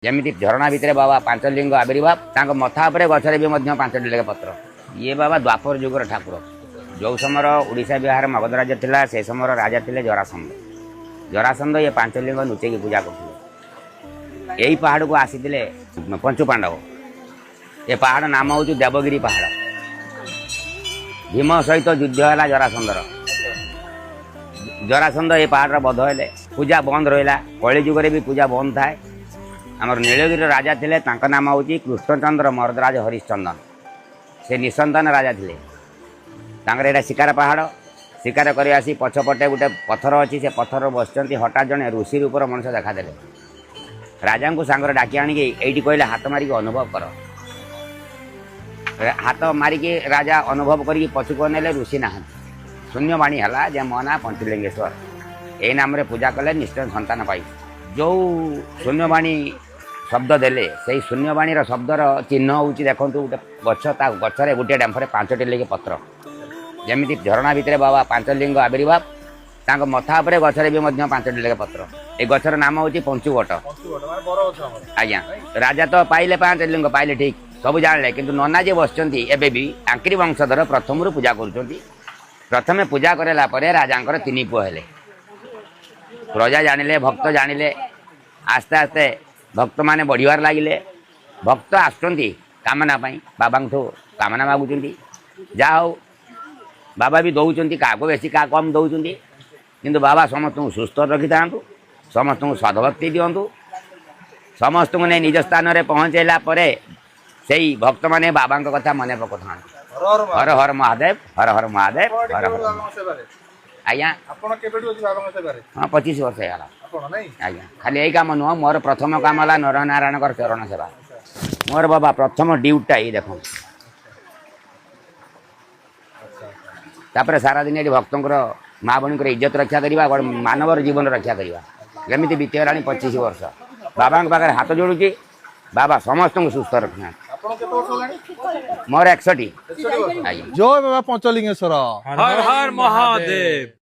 जमी झरणा भितर बाबा पांचलिंग आविर्भाव मथा पर गचरे भी पांचटी लेखे पत्र ये बाबा द्वापर जुगर ठाकुर जो समय ओडिशा बिहार मगध राज्य थिला से समय राजा थे जरासंध जरासंध ये पांचलिंग लुचेकी पूजा करते यही पहाड़ को आसी पंचु पांडव ये पहाड़ नाम हूँ देवगिरी पहाड़ भीम सहित युद्ध है जरासंधर जरासंध ये पहाड़ बध है पूजा बंद रहा कली जुगे भी पूजा बंद थाए आमर नीलगिरी राजा थे नाम हूँ कृष्णचंद्र मर्दराज हरिश्चंदन से निसंतान राजा थे यहाँ शिकार पहाड़ शिकार कर आसी पछपटे गोटे पथर अच्छी से पथर बस हठात जड़े ऋषि रूपर मनुष्य देखादे राजा को सांगर डाकी आणिकी ये कहले हाथ मारिक अनुभव कर हाथ मारिक राजा अनुभव कर पछुक ने ऋषि ना शून्यवाणी है जे मो ना पंचलिंगेश्वर यही नाम पूजा कले निश्चय संतान पाई जो शून्यवाणी शब्द देले से शून्यवाणी शब्दर चिन्ह हूँ देखो गोटे गछ गचरे गोटे डेम्फरे पांचटी लेखे पत्र जमी झरणा भितर बाबा पांचलिंग आविर्भाव मथा पर गचरे भी पांचटी लेखे पत्र ये गचर नाम हूँ पंचुवट आज्ञा राजा तो पाइले पांचलिंग पाइले ठीक सब जानले किंतु नना जी बसचंती एबे भी आंकरी वंशधर प्रथम पूजा करुचंती प्रथमे पूजा करेला परे राजांकर तीन पुଅ हेले प्रजा जानिले भक्त जानिले आस्ते आस्ते भक्त माने बढ़िवार लगिले भक्त आसुचंती कामना पाई बाबा कामना मागुचंती जा हो बाबा भी दौरान क्या बेसी क्या कम दौरान किंतु बाबा समस्त सुस्थ रखी था समस्त सद्भक्ति दिंतु समस्त को नहीं निज स्थान में पहुँचेला से भक्त माने बाबा कथा मन पकता हर हर महादेव हर हर महादेव हर हर आज्ञा हाँ 25 वर्ष आज्ञा खाली यही कम नुह मोर प्रथम कम है नर नारायण चरण सेवा मोर बाबा प्रथम ड्यूटा ये देख तापर सारा दिन ये भक्त माँ बहन इज्जत रक्षा करवा मानवर जीवन रक्षा करवा जमी बीतला 25 वर्ष बाबा पाखे हाथ जोड़ुची बाबा समस्त सुस्थ रखना मोर 61 जय बाबा पंचलिंगेश्वर हर हर महादेव।